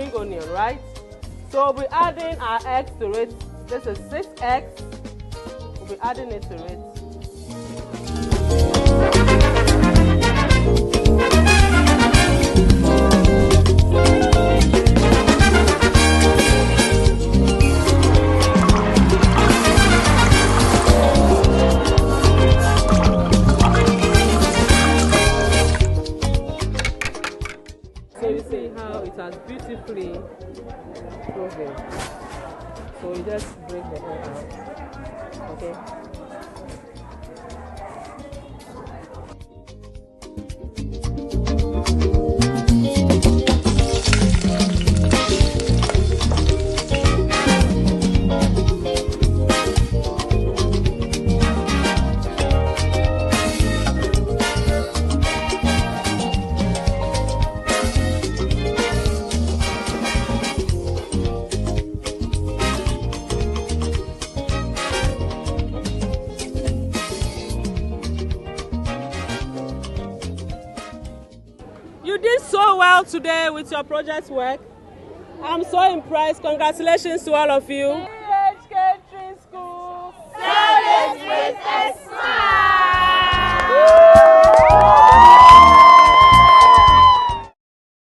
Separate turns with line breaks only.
spring onion, right? So we'll be adding our eggs to it. This is 6 eggs. We'll be adding it to it. So you see how it has beautifully frozen. So you just break the egg out, okay? You did so well today with your project work. I'm so impressed. Congratulations to all of you.